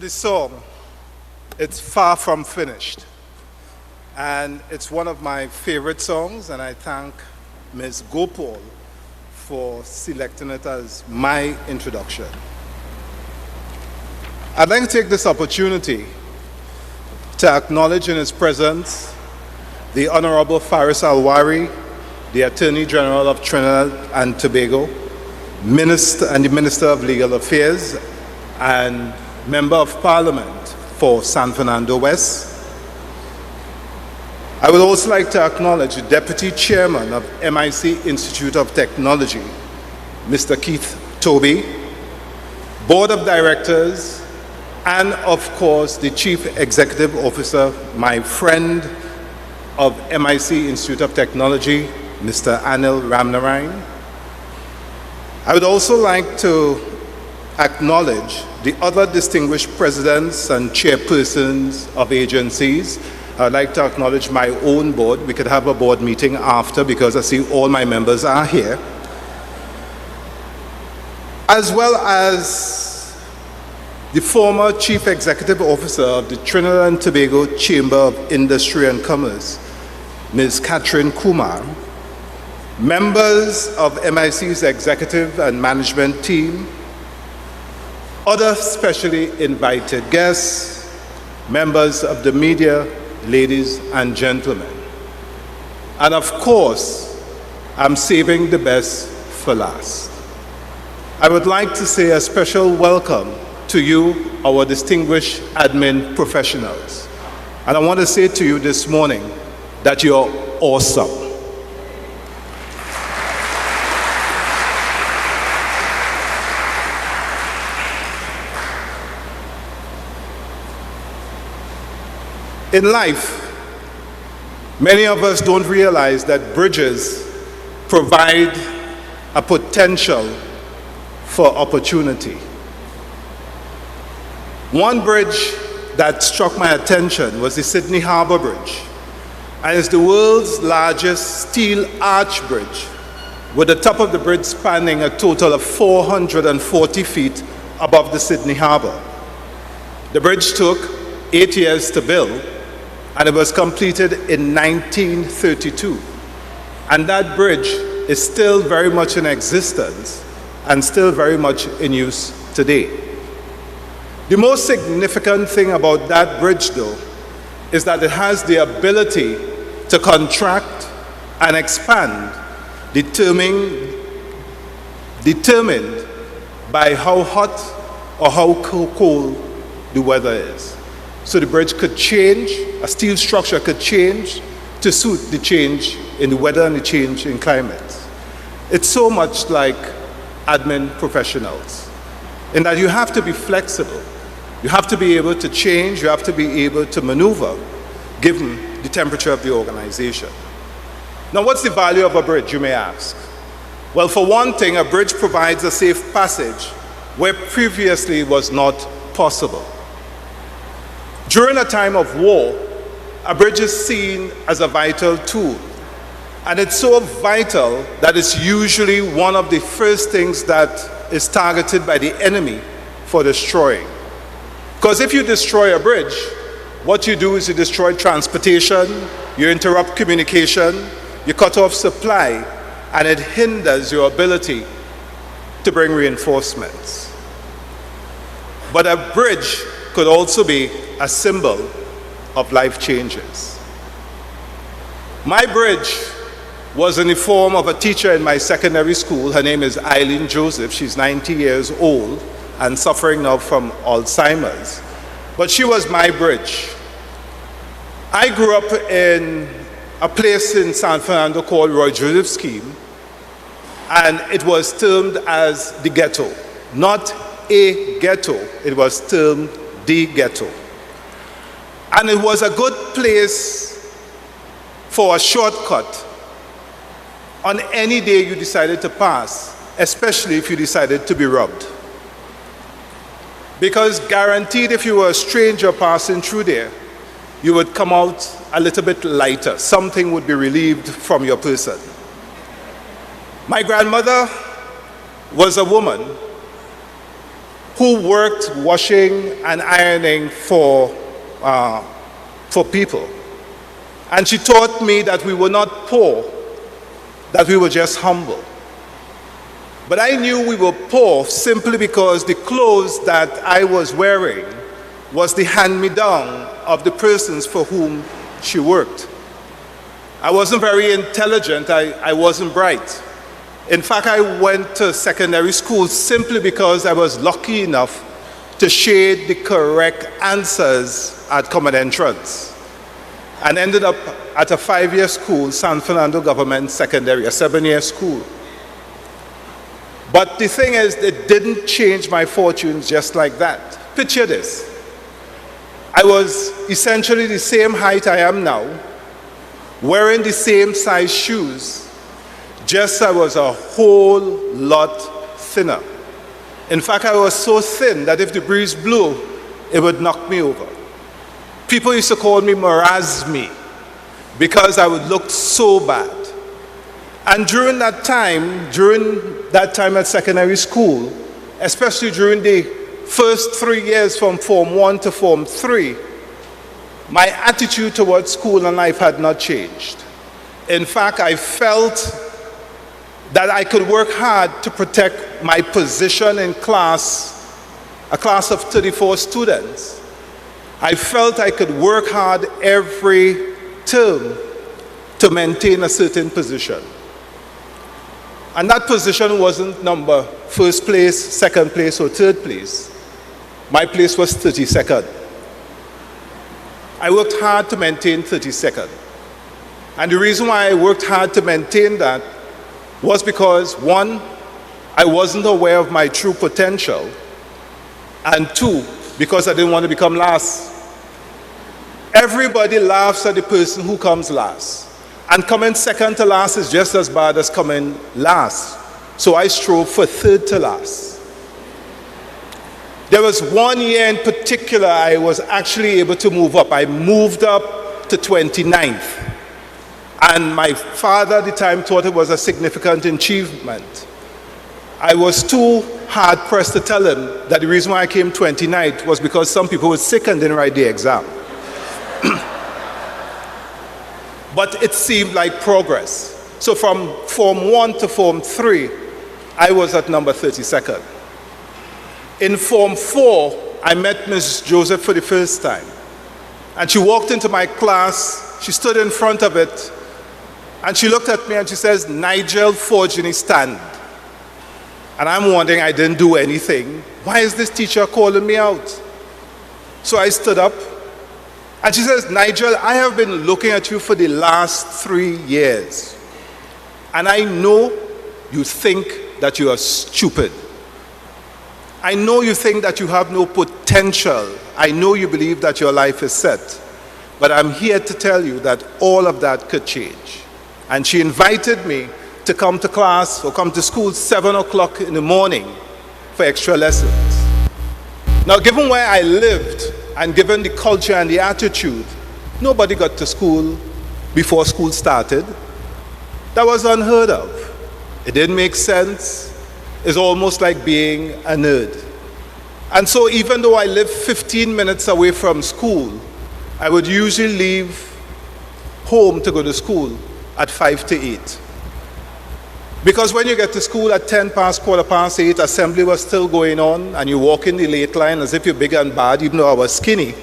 the song, it's far from finished. And it's one of my favorite songs, and I thank Ms. Gopal for selecting it as my introduction. I'd like to take this opportunity to acknowledge in his presence the Honorable Faris Alwari, the Attorney General of Trinidad and Tobago, the Minister of Legal Affairs, and Member of Parliament for San Fernando West. I would also like to acknowledge the Deputy Chairman of MIC Institute of Technology, Mr. Keith Toby, Board of Directors, and of course the Chief Executive Officer, my friend of MIC Institute of Technology, Mr. Anil Ramnarayan. I would also like to acknowledge the other distinguished presidents and chairpersons of agencies. I'd like to acknowledge my own board. We could have a board meeting after because I see all my members are here. As well as the former Chief Executive Officer of the Trinidad and Tobago Chamber of Industry and Commerce, Ms. Catherine Kumar, members of MIC's executive and management team, other specially invited guests, members of the media, ladies and gentlemen. And of course, I'm saving the best for last. I would like to say a special welcome to you, our distinguished admin professionals. And I want to say to you this morning that you're awesome. In life, many of us don't realize that bridges provide a potential for opportunity. One bridge that struck my attention was the Sydney Harbour Bridge, and it's the world's largest steel arch bridge, with the top of the bridge spanning a total of 440 feet above the Sydney Harbour. The bridge took 8 years to build, and it was completed in 1932. And that bridge is still very much in existence and still very much in use today. The most significant thing about that bridge, though, is that it has the ability to contract and expand, determined by how hot or how cold the weather is. So the bridge could change, a steel structure could change to suit the change in the weather and the change in climate. It's so much like admin professionals, in that you have to be flexible. You have to be able to change, you have to be able to maneuver, given the temperature of the organization. Now, what's the value of a bridge, you may ask? Well, for one thing, a bridge provides a safe passage where previously it was not possible. During a time of war, a bridge is seen as a vital tool. And it's so vital that it's usually one of the first things that is targeted by the enemy for destroying. Because if you destroy a bridge, what you do is you destroy transportation, you interrupt communication, you cut off supply, and it hinders your ability to bring reinforcements. But a bridge could also be a symbol of life changes. My bridge was in the form of a teacher in my secondary school. Her name is Eileen Joseph. She's 90 years old and suffering now from Alzheimer's. But she was my bridge. I grew up in a place in San Fernando called Roy Joseph Scheme, and it was termed as the ghetto. Not a ghetto, it was termed the ghetto. And it was a good place for a shortcut on any day you decided to pass, especially if you decided to be robbed. Because guaranteed, if you were a stranger passing through there, you would come out a little bit lighter. Something would be relieved from your person. My grandmother was a woman who worked washing and ironing for people. And she taught me that we were not poor, that we were just humble. But I knew we were poor simply because the clothes that I was wearing was the hand-me-down of the persons for whom she worked. I wasn't very intelligent, I wasn't bright. In fact, I went to secondary school simply because I was lucky enough to shade the correct answers at common entrance, and ended up at a 5-year school, San Fernando Government Secondary, a 7-year school. But the thing is, it didn't change my fortunes just like that. Picture this. I was essentially the same height I am now, wearing the same size shoes, just I was a whole lot thinner. In fact, I was so thin that if the breeze blew, it would knock me over. People used to call me Marasmi because I would look so bad. And during that time at secondary school, especially during the first 3 years from Form 1 to Form 3, my attitude towards school and life had not changed. In fact, I felt that I could work hard to protect my position in class, a class of 34 students. I felt I could work hard every term to maintain a certain position. And that position wasn't number first place, second place, or third place. My place was 32nd. I worked hard to maintain 32nd. And the reason why I worked hard to maintain that was because, one, I wasn't aware of my true potential, and two, because I didn't want to become last. Everybody laughs at the person who comes last, and coming second to last is just as bad as coming last. So I strove for third to last. There was 1 year in particular I was actually able to move up. I moved up to 29th. And my father at the time thought it was a significant achievement. I was too hard-pressed to tell him that the reason why I came 29th was because some people were sick and didn't write the exam. But it seemed like progress. So from Form 1 to Form 3, I was at number 32nd. In Form 4, I met Ms. Joseph for the first time. And she walked into my class, she stood in front of it, and she looked at me and she says, "Nigel Forgenie, stand." And I'm wondering, I didn't do anything. Why is this teacher calling me out? So I stood up, and she says, "Nigel, I have been looking at you for the last 3 years. And I know you think that you are stupid. I know you think that you have no potential. I know you believe that your life is set. But I'm here to tell you that all of that could change." And she invited me to come to class or come to school 7 o'clock in the morning for extra lessons. Now, given where I lived and given the culture and the attitude, nobody got to school before school started. That was unheard of. It didn't make sense. It's almost like being a nerd. And so even though I lived 15 minutes away from school, I would usually leave home to go to school at 5 to 8. Because when you get to school at 10 past, quarter past 8, assembly was still going on, and you walk in the late line as if you're big and bad, even though I was skinny.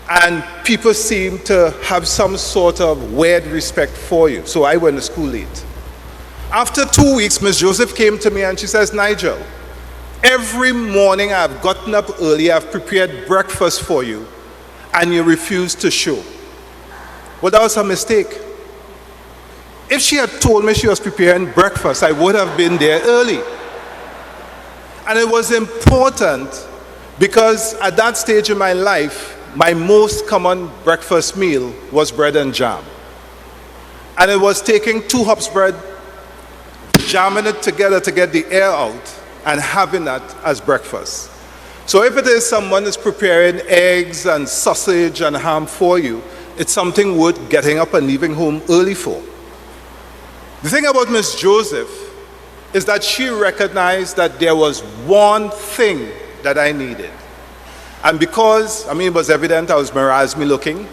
And people seem to have some sort of weird respect for you. So I went to school late. After 2 weeks, Ms. Joseph came to me and she says, "Nigel, every morning I've gotten up early, I've prepared breakfast for you, and you refuse to show." Well, that was a mistake. If she had told me she was preparing breakfast, I would have been there early. And it was important because at that stage in my life, my most common breakfast meal was bread and jam. And it was taking 2 hops bread, jamming it together to get the air out, and having that as breakfast. So if it is someone is preparing eggs and sausage and ham for you, it's something worth getting up and leaving home early for. The thing about Miss Joseph is that she recognized that there was one thing that I needed. And because, it was evident I was Marasmi looking,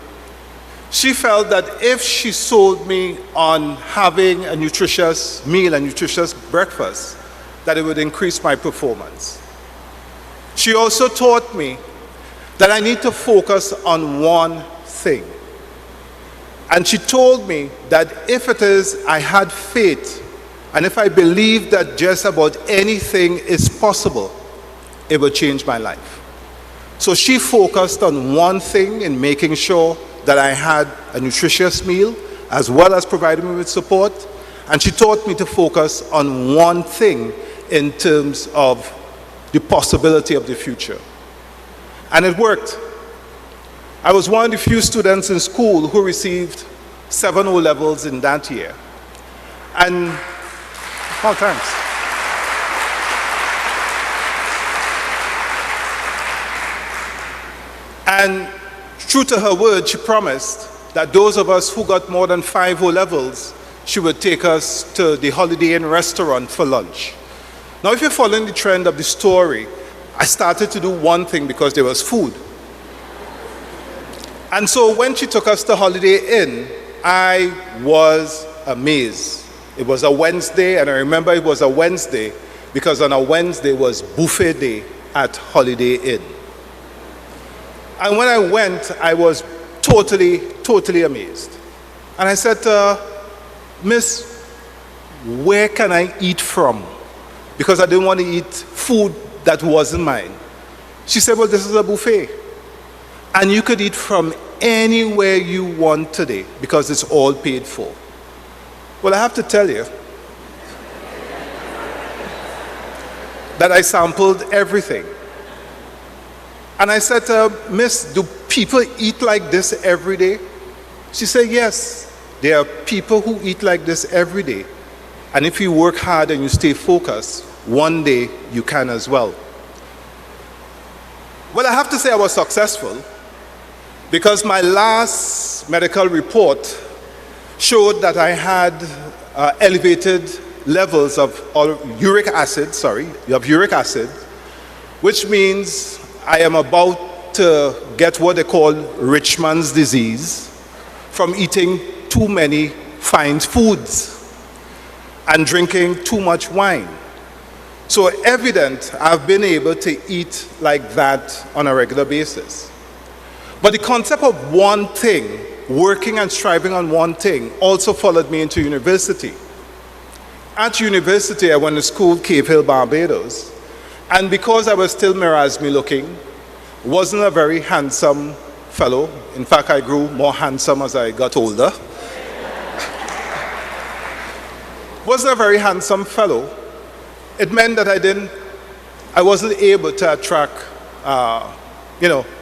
she felt that if she sold me on having a nutritious meal, a nutritious breakfast, that it would increase my performance. She also taught me that I need to focus on one thing. And she told me that if it is I had faith, and if I believed that just about anything is possible, it would change my life. So she focused on one thing in making sure that I had a nutritious meal, as well as providing me with support. And she taught me to focus on one thing in terms of the possibility of the future. And it worked. I was one of the few students in school who received 7 O-levels in that year. And, oh, thanks. And true to her word, she promised that those of us who got more than 5 O-levels, she would take us to the Holiday Inn restaurant for lunch. Now, if you're following the trend of the story, I started to do one thing because there was food. And so when she took us to Holiday Inn, I was amazed. It was a Wednesday, and I remember it was a Wednesday because on a Wednesday was buffet day at Holiday Inn. And when I went, I was totally amazed. And I said to her, Miss, where can I eat from? Because I didn't want to eat food that wasn't mine. She said, well, this is a buffet. And you could eat from anywhere you want today because it's all paid for. Well, I have to tell you that I sampled everything. And I said to her, Miss, do people eat like this every day? She said, yes, there are people who eat like this every day. And if you work hard and you stay focused, one day you can as well. Well, I have to say I was successful because my last medical report showed that I had elevated levels of uric acid, which means I am about to get what they call Richmond's disease from eating too many fine foods and drinking too much wine. So evident I've been able to eat like that on a regular basis. But the concept of one thing, working and striving on one thing, also followed me into university. At university, I went to school, Cave Hill, Barbados. And because I was still Marasmi looking, wasn't a very handsome fellow. In fact, I grew more handsome as I got older. Wasn't a very handsome fellow. It meant that I wasn't able to attract,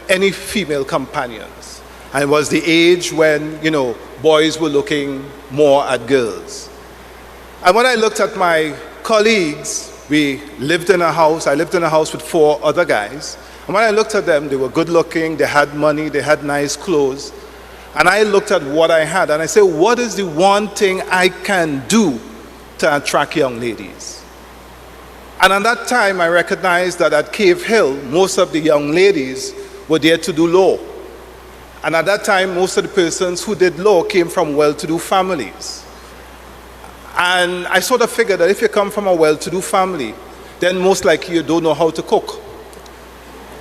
any female companions. And it was the age when, boys were looking more at girls. And when I looked at my colleagues, we lived in a house. I lived in a house with 4 other guys. And when I looked at them, they were good looking, they had money, they had nice clothes. And I looked at what I had and I said, what is the one thing I can do to attract young ladies? And at that time, I recognized that at Cave Hill, most of the young ladies were there to do law. And at that time, most of the persons who did law came from well-to-do families. And I sort of figured that if you come from a well-to-do family, then most likely you don't know how to cook.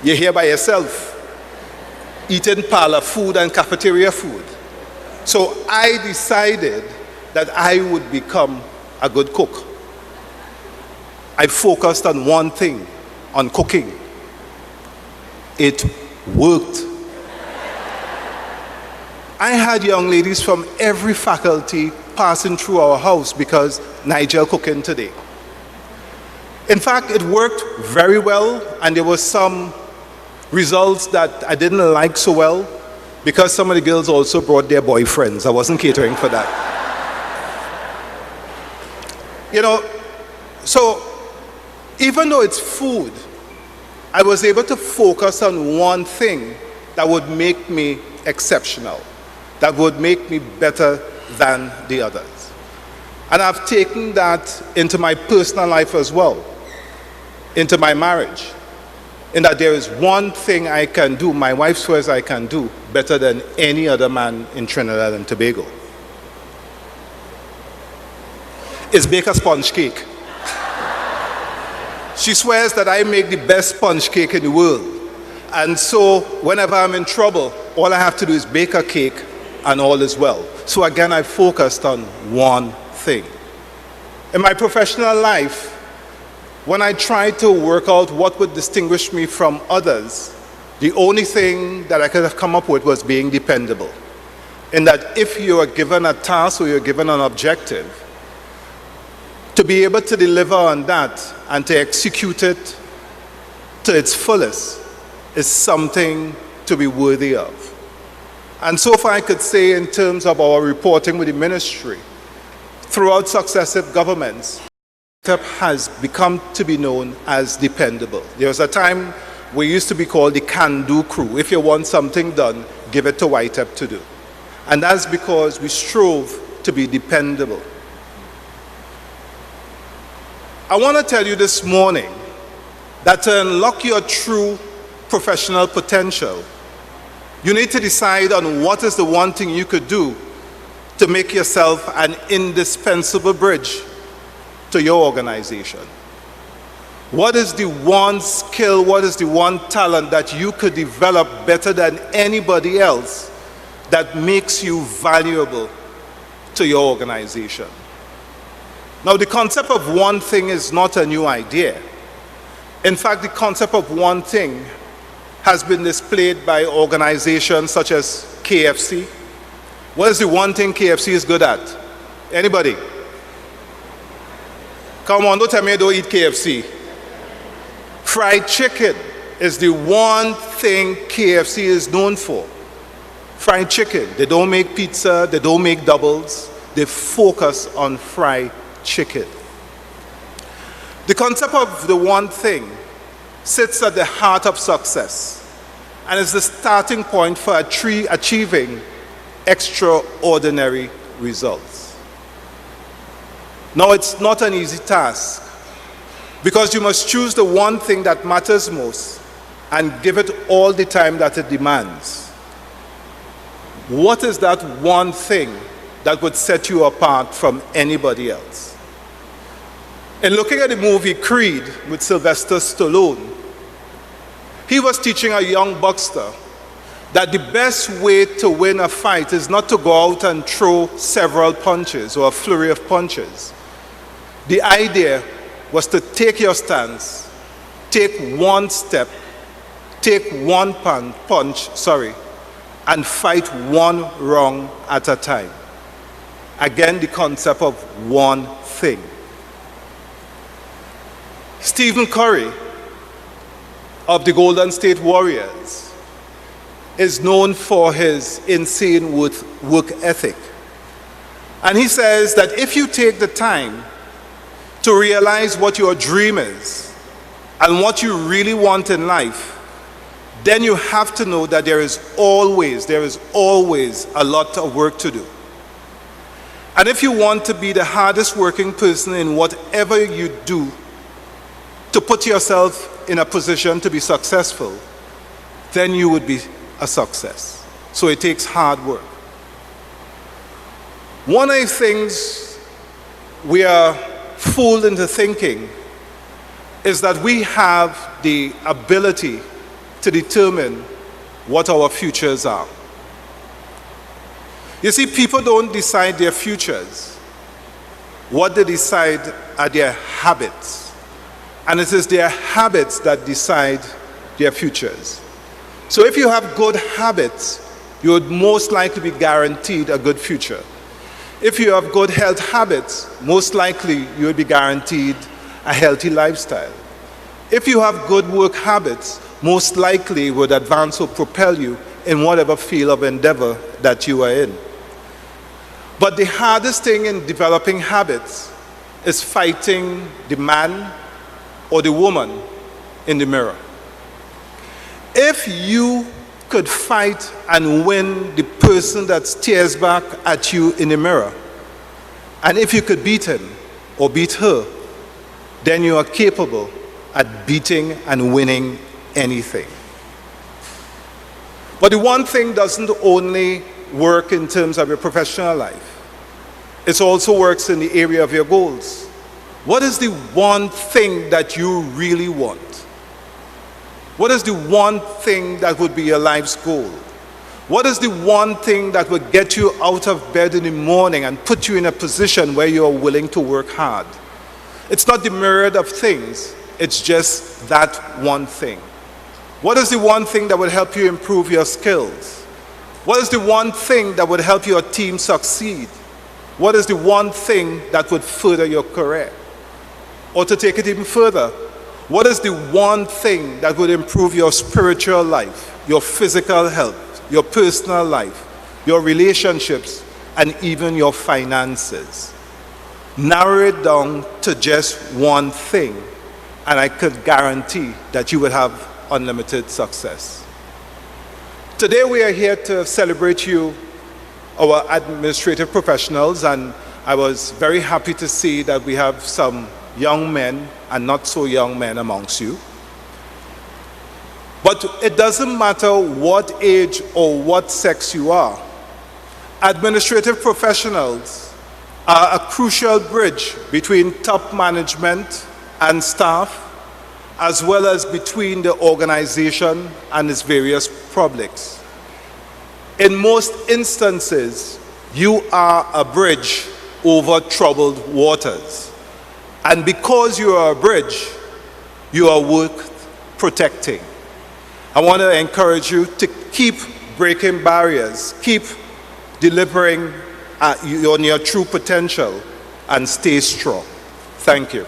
You're here by yourself, eating parlor food and cafeteria food. So I decided that I would become a good cook. I focused on one thing, on cooking. It worked. I had young ladies from every faculty passing through our house because Nigel cooking today. In fact, it worked very well, and there were some results that I didn't like so well because some of the girls also brought their boyfriends. I wasn't catering for that. So even though it's food, I was able to focus on one thing that would make me exceptional, that would make me better than the others. And I've taken that into my personal life as well, into my marriage. in that there is one thing I can do, my wife swears I can do, better than any other man in Trinidad and Tobago. It's bake a sponge cake. She swears that I make the best sponge cake in the world. And so whenever I'm in trouble, all I have to do is bake a cake and all is well. So again, I focused on one thing. In my professional life, when I tried to work out what would distinguish me from others, the only thing that I could have come up with was being dependable. In that if you are given a task or you're given an objective, to be able to deliver on that and to execute it to its fullest is something to be worthy of. And so far I could say in terms of our reporting with the ministry, throughout successive governments, YTEPP has become to be known as dependable. There was a time we used to be called the can-do crew. If you want something done, give it to YTEPP to do. And that's because we strove to be dependable. I want to tell you this morning that to unlock your true professional potential, you need to decide on what is the one thing you could do to make yourself an indispensable bridge to your organization. What is the one skill, what is the one talent that you could develop better than anybody else that makes you valuable to your organization? Now, the concept of one thing is not a new idea. In fact, the concept of one thing has been displayed by organizations such as KFC. What is the one thing KFC is good at? Anybody? Come on, don't tell me you don't eat KFC. Fried chicken is the one thing KFC is known for. Fried chicken. They don't make pizza, they don't make doubles. They focus on fried chicken. The concept of the one thing sits at the heart of success and is the starting point for achieving extraordinary results. Now, it's not an easy task because you must choose the one thing that matters most and give it all the time that it demands. What is that one thing that would set you apart from anybody else? In looking at the movie Creed with Sylvester Stallone, he was teaching a young boxer that the best way to win a fight is not to go out and throw several punches or a flurry of punches. The idea was to take your stance, take one step, take one punch, and fight one wrong at a time. Again, the concept of one thing. Stephen Curry of the Golden State Warriors is known for his insane work ethic. And he says that if you take the time to realize what your dream is and what you really want in life, then you have to know that there is always a lot of work to do. And if you want to be the hardest working person in whatever you do, to put yourself in a position to be successful, then you would be a success. So it takes hard work. One of the things we are fooled into thinking is that we have the ability to determine what our futures are. You see, people don't decide their futures. What they decide are their habits. And it is their habits that decide their futures. So if you have good habits, you would most likely be guaranteed a good future. If you have good health habits, most likely you will be guaranteed a healthy lifestyle. If you have good work habits, most likely would advance or propel you in whatever field of endeavor that you are in. But the hardest thing in developing habits is fighting the man or the woman in the mirror. If you could fight and win the person that stares back at you in the mirror, and if you could beat him or beat her, then you are capable at beating and winning anything. But the one thing doesn't only work in terms of your professional life. It also works in the area of your goals. What is the one thing that you really want? What is the one thing that would be your life's goal? What is the one thing that would get you out of bed in the morning and put you in a position where you are willing to work hard? It's not the myriad of things, it's just that one thing. What is the one thing that would help you improve your skills? What is the one thing that would help your team succeed? What is the one thing that would further your career? Or to take it even further, what is the one thing that would improve your spiritual life, your physical health, your personal life, your relationships, and even your finances? Narrow it down to just one thing, and I could guarantee that you would have unlimited success. Today we are here to celebrate you, our administrative professionals, and I was very happy to see that we have some young men and not so young men amongst you. But it doesn't matter what age or what sex you are. Administrative professionals are a crucial bridge between top management and staff, as well as between the organization and its various publics. In most instances, you are a bridge over troubled waters. And because you are a bridge, you are worth protecting. I want to encourage you to keep breaking barriers, keep delivering on your true potential, and stay strong. Thank you.